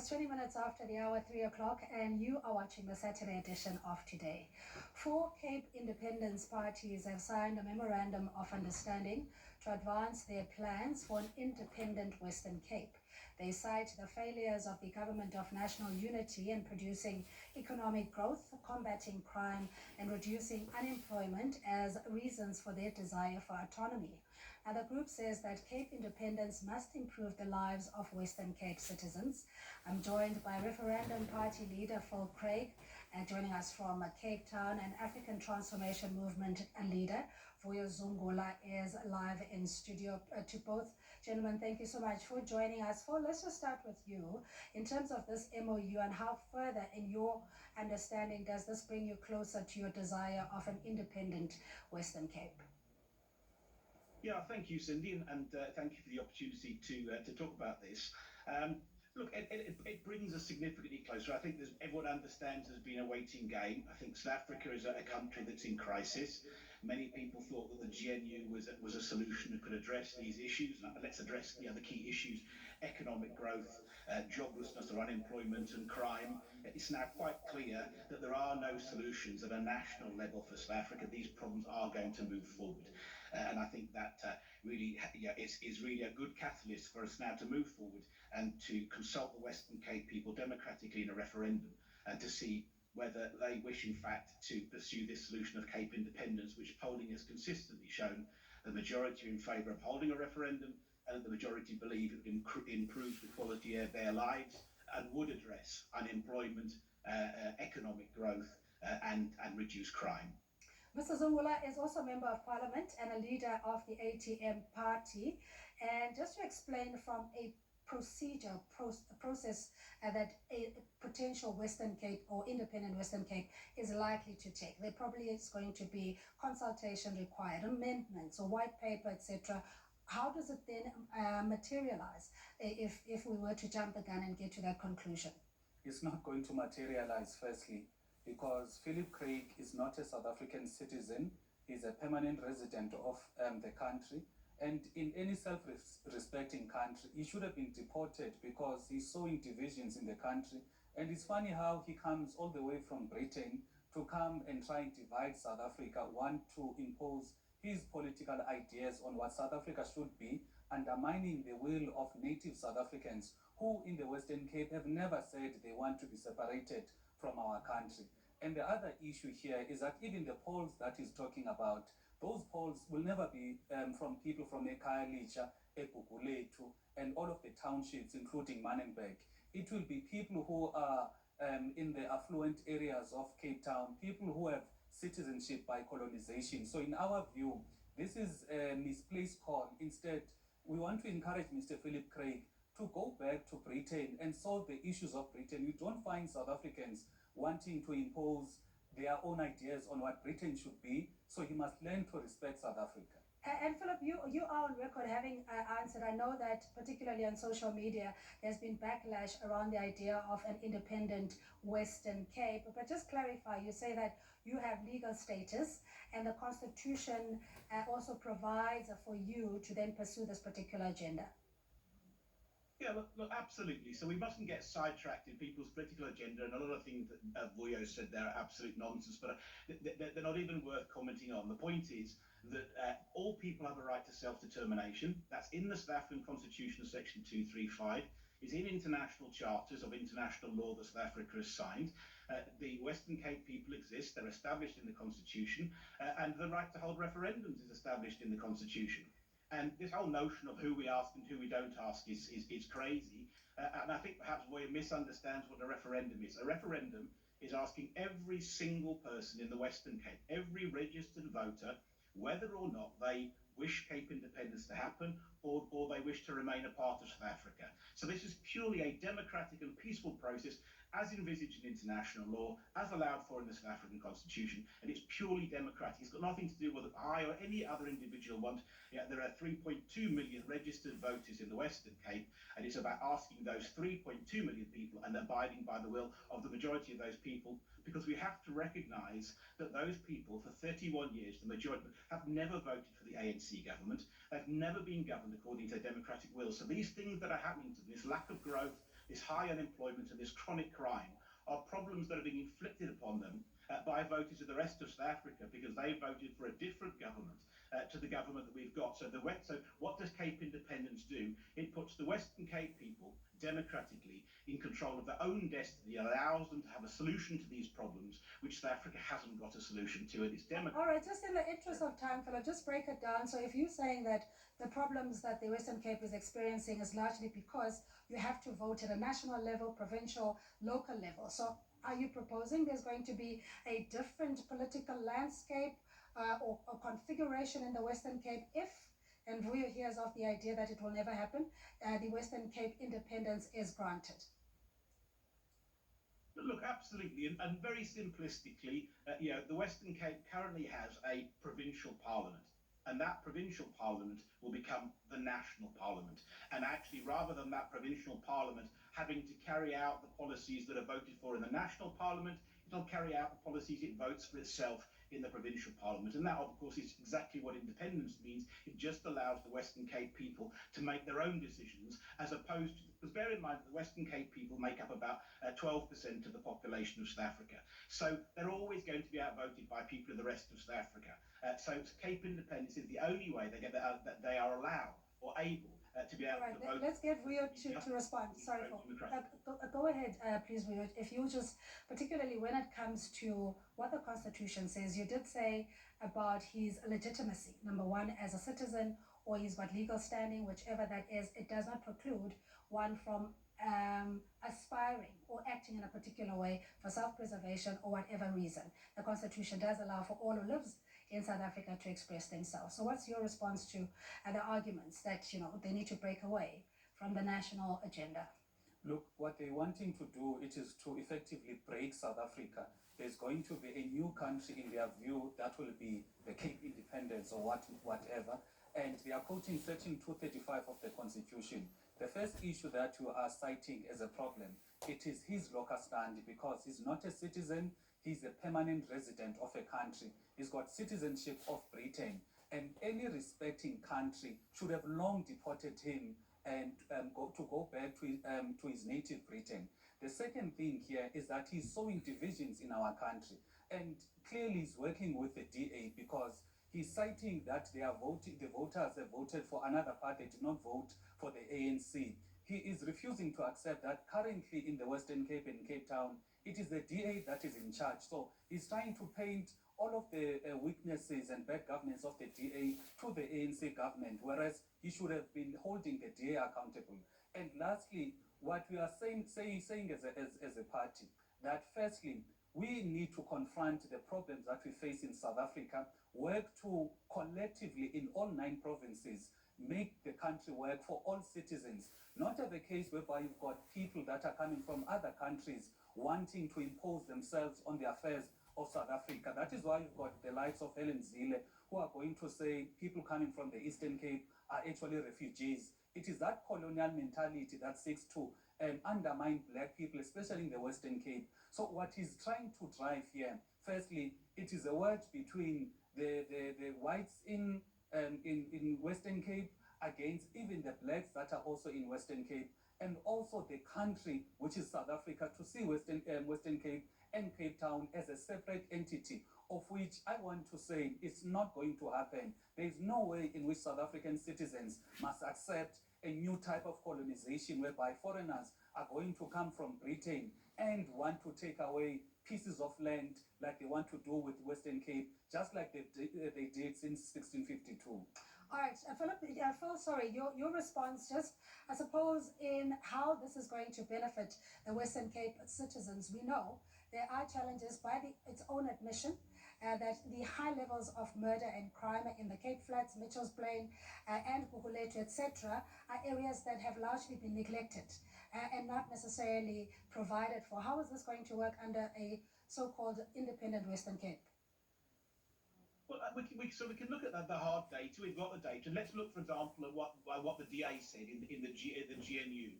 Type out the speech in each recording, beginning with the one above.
It's 20 minutes after the hour, 3 o'clock, and you are watching the Saturday edition of Today. 4 Cape Independence parties have signed a memorandum of understanding to advance their plans for an independent Western Cape. They cite the failures of the Government of National Unity in producing economic growth, combating crime, and reducing unemployment as reasons for their desire for autonomy. Now, the group says that Cape Independence must improve the lives of Western Cape citizens. I'm joined by Referendum Party leader Phil Craig, joining us from Cape Town, and African Transformation Movement leader Vuyo Zungula is live in studio. To both gentlemen, thank you so much for joining us. Phil, let's just start with you. In terms of this MOU, and how further, in your understanding, does this bring you closer to your desire of an independent Western Cape? Yeah, thank you, Cindy, and thank you for the opportunity to talk about this. Look, it brings us significantly closer. I think everyone understands there's been a waiting game. I think South Africa is a country that's in crisis. Many people thought that the GNU was a solution that could address these issues. Let's address the other key issues: economic growth, joblessness or unemployment, and crime. It's now quite clear that there are no solutions at a national level for South Africa. These problems are going to move forward. And I think that really is really a good catalyst for us now to move forward and to consult the Western Cape people democratically in a referendum and to see whether they wish, in fact, to pursue this solution of Cape independence, which polling has consistently shown the majority are in favour of holding a referendum, and the majority believe it would improve the quality of their lives and would address unemployment, economic growth, and reduce crime. Mr. Zungula is also a member of Parliament and a leader of the ATM party. And just to explain from a process that a potential Western Cape or independent Western Cape is likely to take, there probably is going to be consultation required, amendments or white paper, etc. How does it then materialize if we were to jump the gun and get to that conclusion? It's not going to materialize, firstly, because Philip Craig is not a South African citizen. He's a permanent resident of the country. And in any self-respecting country, he should have been deported because he's sowing divisions in the country. And it's funny how he comes all the way from Britain to come and try and divide South Africa, want to impose his political ideas on what South Africa should be, undermining the will of native South Africans who in the Western Cape have never said they want to be separated from our country. And the other issue here is that even the polls that he's talking about, those polls will never be from people from Ekhayelitsha, Egugulethu, and all of the townships, including Manenberg. It will be people who are in the affluent areas of Cape Town, people who have citizenship by colonization. So in our view, this is a misplaced call. Instead, we want to encourage Mr. Philip Craig to go back to Britain and solve the issues of Britain. We don't find South Africans wanting to impose their own ideas on what Britain should be, so he must learn to respect South Africa. And Philip, you are on record having answered. I know that particularly on social media, there's been backlash around the idea of an independent Western Cape. But just clarify, you say that you have legal status and the Constitution also provides for you to then pursue this particular agenda. Yeah, look, absolutely. So we mustn't get sidetracked in people's political agenda, and a lot of things that Vuyo said there are absolute nonsense, but they're not even worth commenting on. The point is that all people have a right to self-determination. That's in the South African Constitution, Section 235. It's in international charters of international law that South Africa has signed. The Western Cape people exist. They're established in the Constitution, and the right to hold referendums is established in the Constitution. And this whole notion of who we ask and who we don't ask is crazy. And I think perhaps Vuyo misunderstands what a referendum is. A referendum is asking every single person in the Western Cape, every registered voter, whether or not they wish Cape independence to happen or they wish to remain a part of South Africa. So this is purely a democratic and peaceful process as envisaged in international law, as allowed for in the South African Constitution, and it's purely democratic. It's got nothing to do with what I or any other individual want. Yeah, there are 3.2 million registered voters in the Western Cape, and it's about asking those 3.2 million people and abiding by the will of the majority of those people, because we have to recognise that those people, for 31 years, the majority, have never voted for the ANC government. They've never been governed according to their democratic will. So these things that are happening to them, this lack of growth, this high unemployment and this chronic crime are problems that are being inflicted upon them by voters of the rest of South Africa because they voted for a different government to the government that we've got. So what does Cape Independence do? It puts the Western Cape people democratically in control of their own destiny, allows them to have a solution to these problems, which South Africa hasn't got a solution to. And it's democratic. All right, just in the interest of time, Philip, just break it down. So if you're saying that the problems that the Western Cape is experiencing is largely because you have to vote at a national level, provincial, local level. So are you proposing there's going to be a different political landscape or configuration in the Western Cape if, and Vuyo hears of the idea that it will never happen, the Western Cape independence is granted? Look, absolutely, and very simplistically, the Western Cape currently has a provincial parliament, and that provincial parliament will become the national parliament. And actually, rather than that provincial parliament having to carry out the policies that are voted for in the national parliament, it'll carry out the policies it votes for itself in the provincial parliament. And that, of course, is exactly what independence means. It just allows the Western Cape people to make their own decisions, as opposed to, because bear in mind that the Western Cape people make up about 12% of the population of South Africa. So they're always going to be outvoted by people in the rest of South Africa. So Cape Independence is the only way that they are allowed or able to be able All right, to vote. let's get Vuyo to respond. Sorry, go ahead, please, Vuyo. If you just, particularly when it comes to what the Constitution says, you did say about his legitimacy, number one, as a citizen, or he's got legal standing, whichever that is, it does not preclude one from aspiring or acting in a particular way for self-preservation or whatever reason. The Constitution does allow for all who lives in South Africa to express themselves. So what's your response to the arguments that, they need to break away from the national agenda? Look, what they're wanting to do, it is to effectively break South Africa. There's going to be a new country in their view that will be the Cape Independence or whatever. And they are quoting Section 235 of the Constitution. The first issue that you are citing as a problem, it is his locus standi, because he's not a citizen, he's a permanent resident of a country. He's got citizenship of Britain, and any respecting country should have long deported him and go back to his native Britain. The second thing here is that he's sowing divisions in our country, and clearly he's working with the DA because he's citing that the voters have voted for another party, did not vote for the ANC. He is refusing to accept that currently in the Western Cape and Cape Town, it is the DA that is in charge. So he's trying to paint all of the weaknesses and bad governance of the DA to the ANC government, whereas he should have been holding the DA accountable. And lastly, what we are saying as a party, that firstly, we need to confront the problems that we face in South Africa, work to collectively in all 9 provinces, make the country work for all citizens, not have a case whereby you've got people that are coming from other countries wanting to impose themselves on the affairs of South Africa. That is why you've got the likes of Helen Zille, who are going to say people coming from the Eastern Cape are actually refugees. It is that colonial mentality that seeks to undermine black people, especially in the Western Cape. So what he's trying to drive here, firstly, it is a word between the whites in Western Cape against even the blacks that are also in Western Cape, and also the country, which is South Africa, to see Western Cape and Cape Town as a separate entity, of which I want to say it's not going to happen. There is no way in which South African citizens must accept a new type of colonization whereby foreigners are going to come from Britain and want to take away pieces of land like they want to do with Western Cape, just like they did since 1652. All right, Philip, Phil, sorry, your response just, I suppose, in how this is going to benefit the Western Cape citizens. We know there are challenges by its own admission that the high levels of murder and crime in the Cape Flats, Mitchell's Plain, and Gugulethu, etc., are areas that have largely been neglected and not necessarily provided for. How is this going to work under a so-called independent Western Cape? Well, we can look at the hard data. We've got the data. Let's look, for example, at what the DA said in the GNU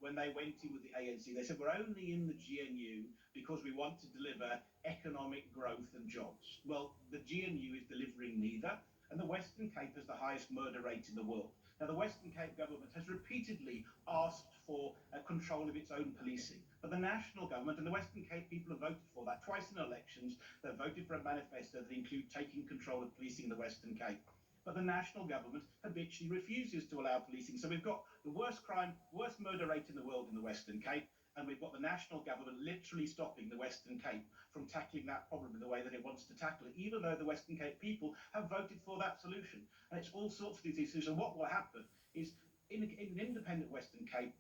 when they went in with the ANC. They said we're only in the GNU because we want to deliver economic growth and jobs. Well, the GNU is delivering neither. and the Western Cape has the highest murder rate in the world. Now, the Western Cape government has repeatedly asked for control of its own policing, but the national government and the Western Cape people have voted for that twice in elections. They've voted for a manifesto that includes taking control of policing in the Western Cape. But the national government habitually refuses to allow policing. So we've got the worst crime, worst murder rate in the world in the Western Cape, and we've got the national government literally stopping the Western Cape from tackling that problem in the way that it wants to tackle it, even though the Western Cape people have voted for that solution. And it's all sorts of these issues. And what will happen is in an independent Western Cape,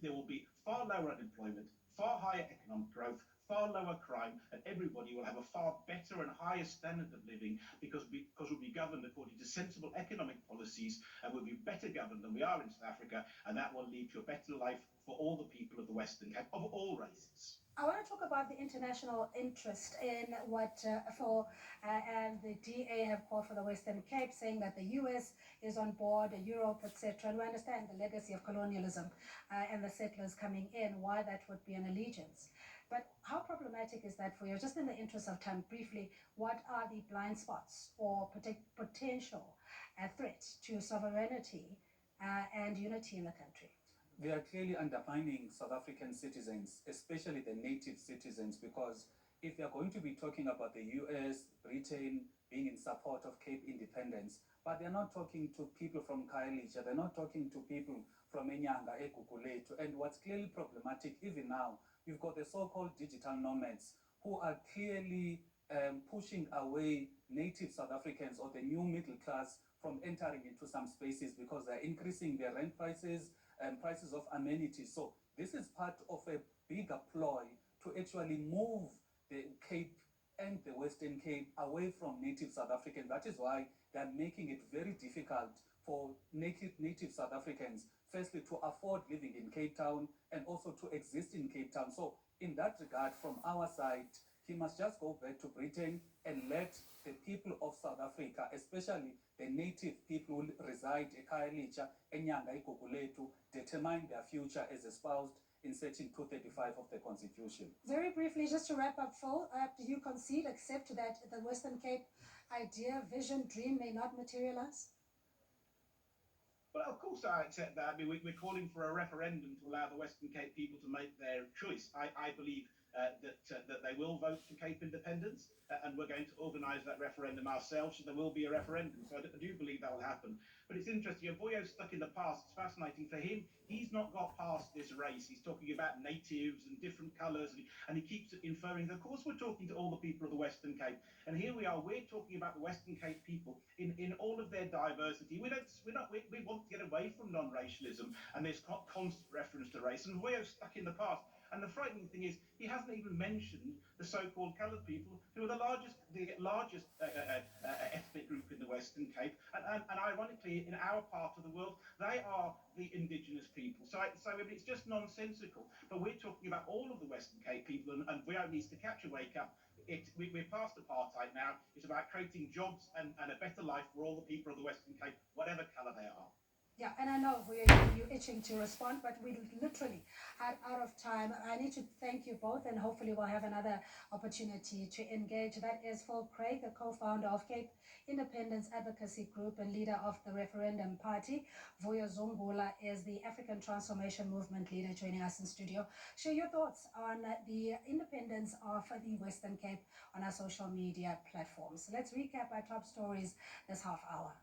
there will be far lower unemployment, far higher economic growth, far lower crime, and everybody will have a far better and higher standard of living because we'll be governed according to sensible economic policies, and we'll be better governed than we are in South Africa, and that will lead to a better life for all the people of the Western Cape, of all races. I want to talk about the international interest in what and the DA have called for the Western Cape, saying that the US is on board, Europe, etc. And we understand the legacy of colonialism and the settlers coming in, why that would be an allegiance. But how problematic is that for you? Just in the interest of time, briefly, what are the blind spots or potential threats to sovereignty and unity in the country? They are clearly undermining South African citizens, especially the native citizens, because if they are going to be talking about the US, Britain being in support of Cape Independence, but they're not talking to people from Khayelitsha, they're not talking to people from eNCA, eGugulethu. And what's clearly problematic, even now, you've got the so-called digital nomads who are clearly pushing away native South Africans or the new middle class from entering into some spaces because they're increasing their rent prices and prices of amenities. So this is part of a bigger ploy to actually move the Cape and the Western Cape away from native South Africans. That is why they're making it very difficult for native South Africans, firstly, to afford living in Cape Town and also to exist in Cape Town. So in that regard, from our side, he must just go back to Britain and let the people of South Africa, especially the native people who reside in Khayelitsha, eNCA, eGugulethu, determine their future as espoused in Section 235 of the Constitution. Very briefly, just to wrap up, Phil, do you concede, accept that the Western Cape idea, vision, dream may not materialize? Well, of course I accept that. I mean, we're calling for a referendum to allow the Western Cape people to make their choice. I believe that they will vote for Cape Independence, and we're going to organise that referendum ourselves, so there will be a referendum. So I do believe that will happen. But it's interesting, Voyo's stuck in the past. It's fascinating. For him, he's not got past this race. He's talking about natives and different colours, and he keeps inferring, of course, we're talking to all the people of the Western Cape. And here we are, we're talking about the Western Cape people in all of their diversity. We want to get away from non-racialism, and there's constant reference to race. And Voyo's stuck in the past. And the frightening thing is, he hasn't even mentioned the so-called coloured people, who are the largest ethnic group in the Western Cape. And ironically, in our part of the world, they are the indigenous people. So I mean, it's just nonsensical. But we're talking about all of the Western Cape people, and Voyo needs to catch a wake up. We're past apartheid now. It's about creating jobs and a better life for all the people of the Western Cape, whatever colour they are. Yeah, and I know you're itching to respond, but we literally are out of time. I need to thank you both, and hopefully we'll have another opportunity to engage. That is Phil Craig, the co-founder of Cape Independence Advocacy Group and leader of the Referendum Party. Voyo Zungula is the African Transformation Movement leader, joining us in studio. Share your thoughts on the independence of the Western Cape on our social media platforms. Let's recap our top stories this half hour.